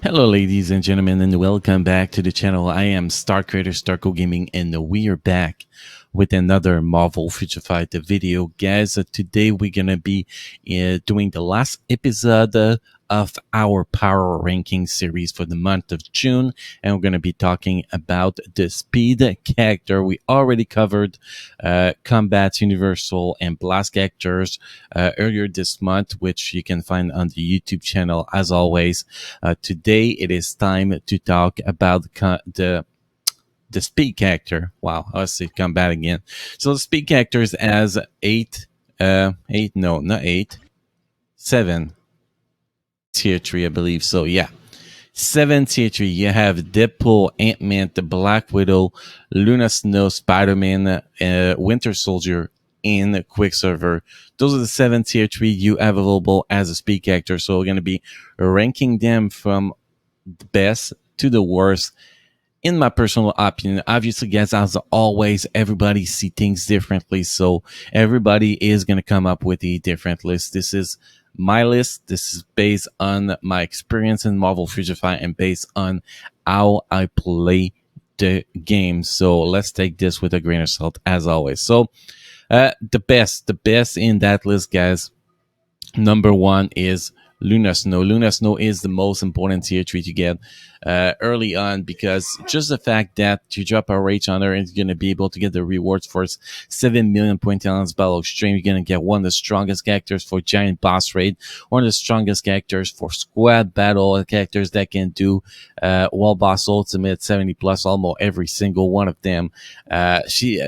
Hello, ladies and gentlemen, and welcome back to the channel. I am Star Creator Starco Gaming, and we are back with another Marvel Future Fight video. Guys, today we're gonna be doing the last episode of our power ranking series for the month of June, and we're gonna be talking about the speed character. We already covered combat, universal, and blast characters earlier this month, which you can find on the YouTube channel as always. Today it is time to talk about the speed character. Wow, let's see, combat again. So the speed characters has eight, no, not eight, seven tier three, I believe. So yeah, seven tier three. You have Deadpool, Ant-Man, the Black Widow, Luna Snow, Spider-Man, Winter Soldier, and Quicksilver. Those are the seven tier three you have available as a speed character. So we're going to be ranking them from the best to the worst. In my personal opinion, obviously, guys, as always, everybody see things differently. So everybody is going to come up with a different list. This is my list. This is based on my experience in Marvel Future Fight and based on how I play the game. So let's take this with a grain of salt, as always. So the best in that list, guys. Number one is Luna Snow. Luna Snow is the most important tier 3 to get early on, because just the fact that you drop a rage on her and you're going to be able to get the rewards for 7 million point talents battle extreme. You're going to get one of the strongest characters for giant boss raid, one of the strongest characters for squad battle, characters that can do wall boss ultimate 70 plus, almost every single one of them. She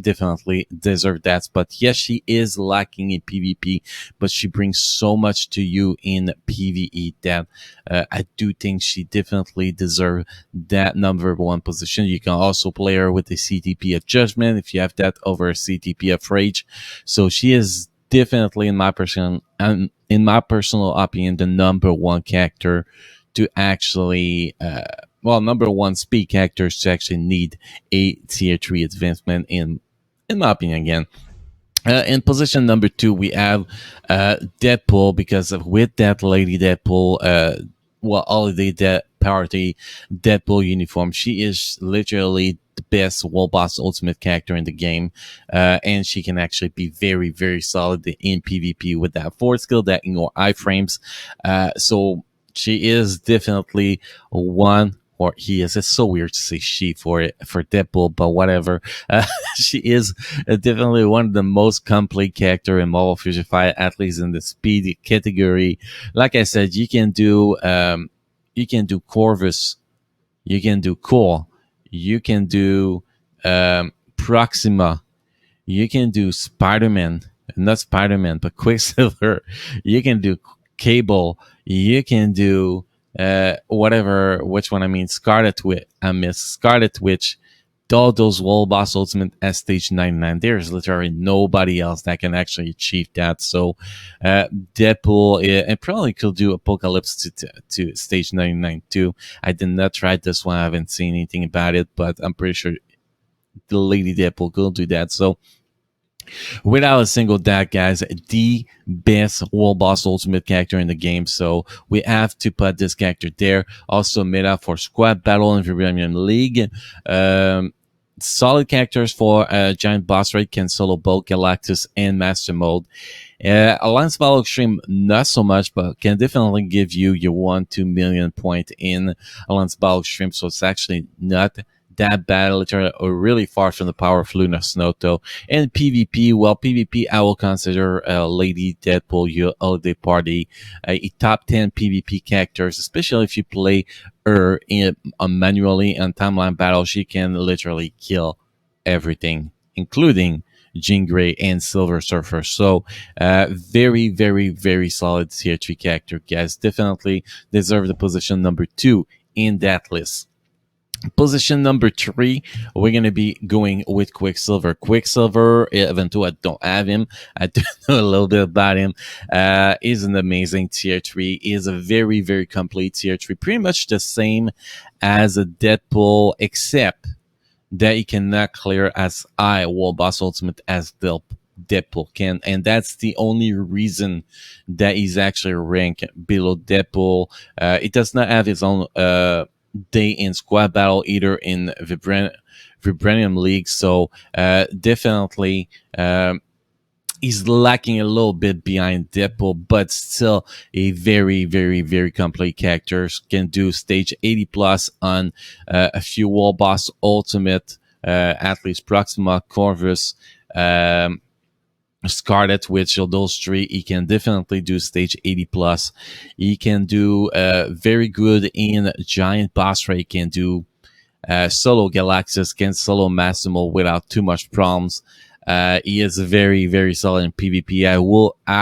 definitely deserves that. But yes, she is lacking in PvP, but she brings so much to you in PvE that I do think she definitely deserves that number one position. You can also play her with the CTP of Judgment if you have that over a CTP of Rage. So she is definitely, in my personal opinion, the number one character to actually number one speed characters to actually need a tier 3 advancement, in my opinion. Again, in position number two, we have Deadpool, because with that lady Deadpool, holiday party Deadpool uniform, she is literally the best wall boss ultimate character in the game, and she can actually be very, very solid in PvP with that forward skill, that iframes. So she is definitely one. Or he is. It's so weird to say she for Deadpool, but whatever. She is definitely one of the most complete character in Marvel Future Fight, at least in the speed category. Like I said, you can do Corvus, you can do Core, you can do Proxima, you can do Spider-Man, not Spider-Man, but Quicksilver. You can do Cable, you can do whatever, which one I mean, Scarlet Witch. I miss Scarlet Witch. All those wall boss ultimate at stage 99. There's literally nobody else that can actually achieve that. So Deadpool, and probably could do Apocalypse to stage 99 too. I did not try this one. I haven't seen anything about it, but I'm pretty sure the Lady Deadpool could do that. So without a single doubt, guys, the best wall boss ultimate character in the game. So we have to put this character there. Also meta for squad battle in Premium League. Solid characters for giant boss raid, can solo both Galactus and Master Mode. Alliance Battle Extreme, not so much, but can definitely give you your 1-2 million point in Alliance Battle Extreme. So it's actually not that bad, literally really far from the power of Luna Snow, though. And PvP, well, PvP, I will consider Lady Deadpool, your holiday party, a top 10 PvP characters, especially if you play her manually on timeline battle. She can literally kill everything, including Jean Grey and Silver Surfer. So very, very, very solid tier 3 character, guys. Definitely deserve the position number 2 in that list. Position number 3, we're going to be going with Quicksilver. Quicksilver, even though I don't have him, I do know a little bit about him. Is an amazing tier 3. Is a very, very complete tier 3. Pretty much the same as a Deadpool, except that he cannot clear as high wall boss ultimate as Deadpool can, and that's the only reason that he's actually ranked below Deadpool. It does not have his own day in squad battle either in Vibranium League, so definitely. He's lacking a little bit behind Deadpool, but still a very, very, very complete character. Can do stage 80 plus on a few wall boss ultimate, athletes Proxima, Corvus, Scarlet, which of those three, he can definitely do stage 80 plus. He can do very good in giant boss raid. He can do solo Galaxus, can solo Maximal without too much problems. He is very, very solid in PvP.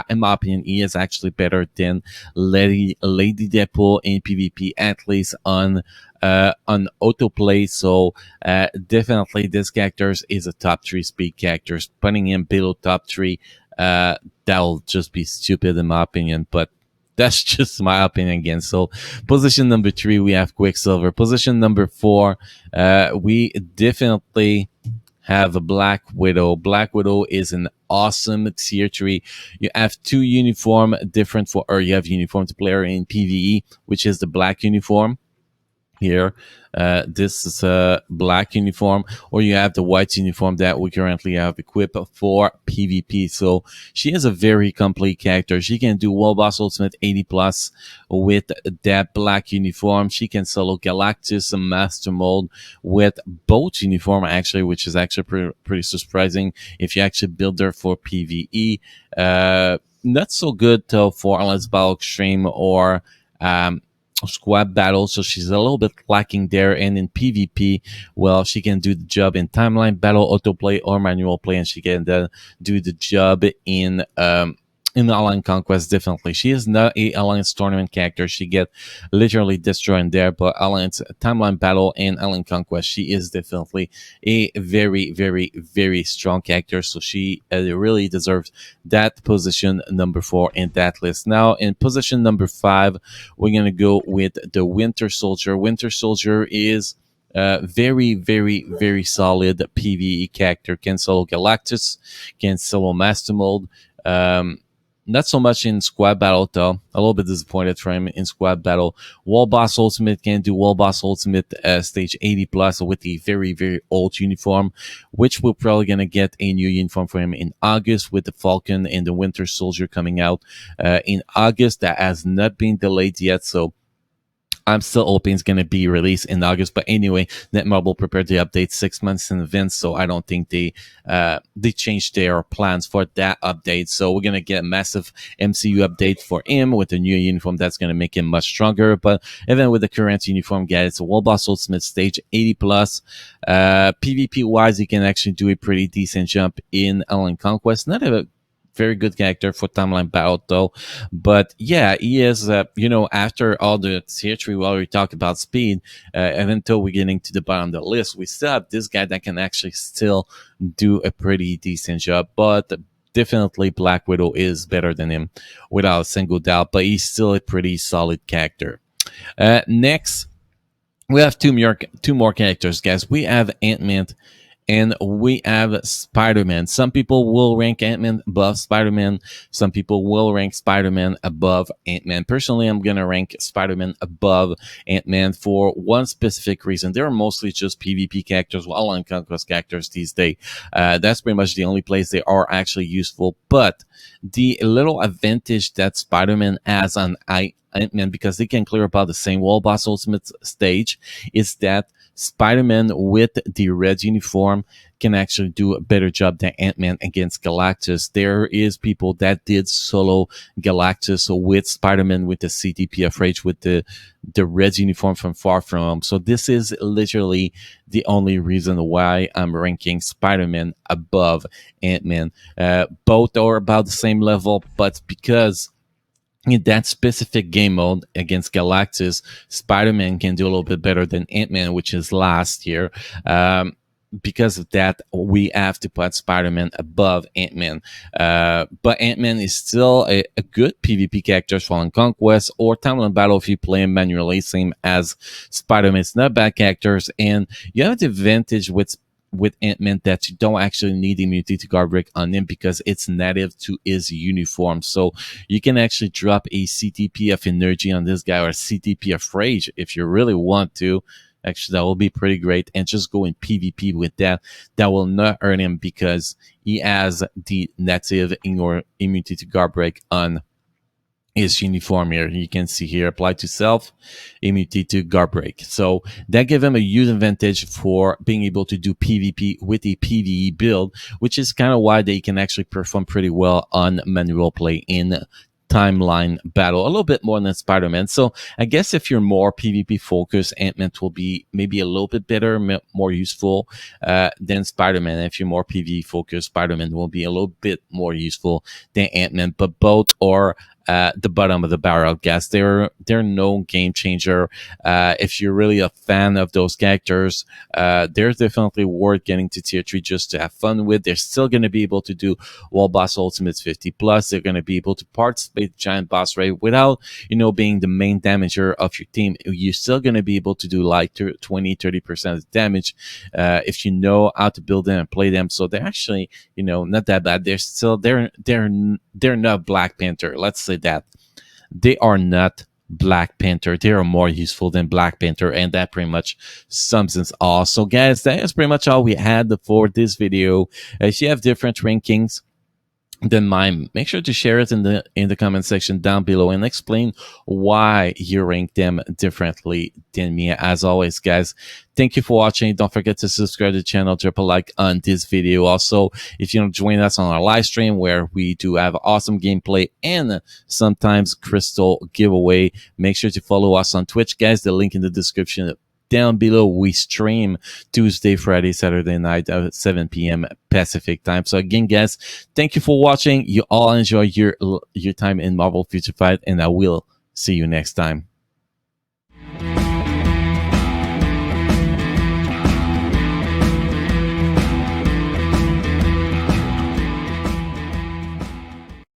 In my opinion, he is actually better than Lady Deadpool in PvP, at least on autoplay. So definitely this character is a top 3 speed character. Putting him below top 3, that'll just be stupid in my opinion, but that's just my opinion again. So position number 3, we have Quicksilver. Position number 4, we definitely have a Black Widow. Black Widow is an awesome tier 3. You have 2 uniform different for, or you have uniform to player in PvE, which is the black uniform. Here, this is a black uniform, or you have the white uniform that we currently have equipped for PvP. So she is a very complete character. She can do wall boss ultimate 80 plus with that black uniform. She can solo Galactus and Master Mode with both uniform, actually, which is actually pretty surprising if you actually build her for PvE. Not so good though for Alliance Battle Extreme or squad battle, so she's a little bit lacking there. And in PvP, well, she can do the job in timeline battle, autoplay, or manual play, and she can then do the job in Alliance Conquest. Definitely, she is not a Alliance tournament character. She get literally destroyed in there, but Alliance timeline battle and Alliance Conquest, she is definitely a very, very, very strong character. So she really deserves that position number 4 in that list. Now in position number 5, we're gonna go with the Winter Soldier. Winter Soldier is very, very, very solid PvE character. Can solo Galactus, can solo Master Mode. Not so much in squad battle though. A little bit disappointed for him in squad battle. Wall boss ultimate, can do wall boss ultimate stage 80 plus with the very, very old uniform, which we're probably gonna get a new uniform for him in August with the Falcon and the Winter Soldier coming out in August. That has not been delayed yet, so I'm still hoping it's going to be released in August. But anyway, Netmarble prepared the update 6 months in advance, so I don't think they changed their plans for that update. So we're going to get a massive MCU update for him with a new uniform that's going to make him much stronger. But even with the current uniform, guys, it's a Wall Boss Ultimate stage 80 plus. PvP wise, he can actually do a pretty decent jump in Alliance Conquest. Not a very good character for timeline battle though, but yeah, he is after all the tier 3 we already talked about speed, and until we're getting to the bottom of the list, we still have this guy that can actually still do a pretty decent job. But definitely Black Widow is better than him without a single doubt, but he's still a pretty solid character. Next, we have two more characters, guys. We have Ant-Man and we have Spider-Man. Some people will rank Ant-Man above Spider-Man. Some people will rank Spider-Man above Ant-Man. Personally, I'm going to rank Spider-Man above Ant-Man for one specific reason. They're mostly just PvP characters, Alliance Conquest characters these days. That's pretty much the only place they are actually useful. But the little advantage that Spider-Man has on Ant-Man, because they can clear about the same wall boss ultimate stage, is that Spider-Man with the red uniform can actually do a better job than Ant-Man against Galactus. There is people that did solo Galactus with Spider-Man with the CTP of Rage with the red uniform from Far From Home. So this is literally the only reason why I'm ranking Spider-Man above Ant-Man. Both are about the same level, but because in that specific game mode against Galactus, Spider-Man can do a little bit better than Ant-Man, which is last year. Because of that, we have to put Spider-Man above Ant-Man. But Ant-Man is still a good PvP character for Alliance Conquest or Timeline Battle if you play him manually, same as Spider-Man. It's not bad characters, and you have the advantage with with Ant-Man that you don't actually need immunity to guard break on him because it's native to his uniform. So you can actually drop a CTP of energy on this guy or a CTP of rage if you really want to. Actually, that will be pretty great. And just go in PvP with that. That will not hurt him because he has the native immunity to guard break on his uniform here. You can see here, apply to self, immunity to guard break. So that gives him a huge advantage for being able to do PvP with a PvE build, which is kind of why they can actually perform pretty well on manual play in timeline battle, a little bit more than Spider-Man. So I guess if you're more PvP focused, Ant-Man will be maybe a little bit better, more useful than Spider-Man. If you're more PvE focused, Spider-Man will be a little bit more useful than Ant-Man, but both are the bottom of the barrel, guys. They're no game changer. If you're really a fan of those characters, they're definitely worth getting to tier 3 just to have fun with. They're still going to be able to do wall boss ultimates 50 plus. They're going to be able to participate in giant boss raid without, being the main damager of your team. You're still going to be able to do like 20-30% of damage if you know how to build them and play them. So they're actually, not that bad. They're still they're not Black Panther. Let's say that they are not Black Panther. They are more useful than Black Panther, and that pretty much sums it all. So guys, that is pretty much all we had for this video. If you have different rankings than mine, make sure to share it in the comment section down below and explain why you rank them differently than me. As always, guys, thank you for watching. Don't forget to subscribe to the channel, drop a like on this video. Also, if you want to join us on our live stream where we do have awesome gameplay and sometimes crystal giveaway, make sure to follow us on Twitch, guys. The link in the description down below. We stream Tuesday, Friday, Saturday night at 7 p.m. Pacific time. So again, guys, thank you for watching. You all enjoy your time in Marvel Future Fight, and I will see you next time.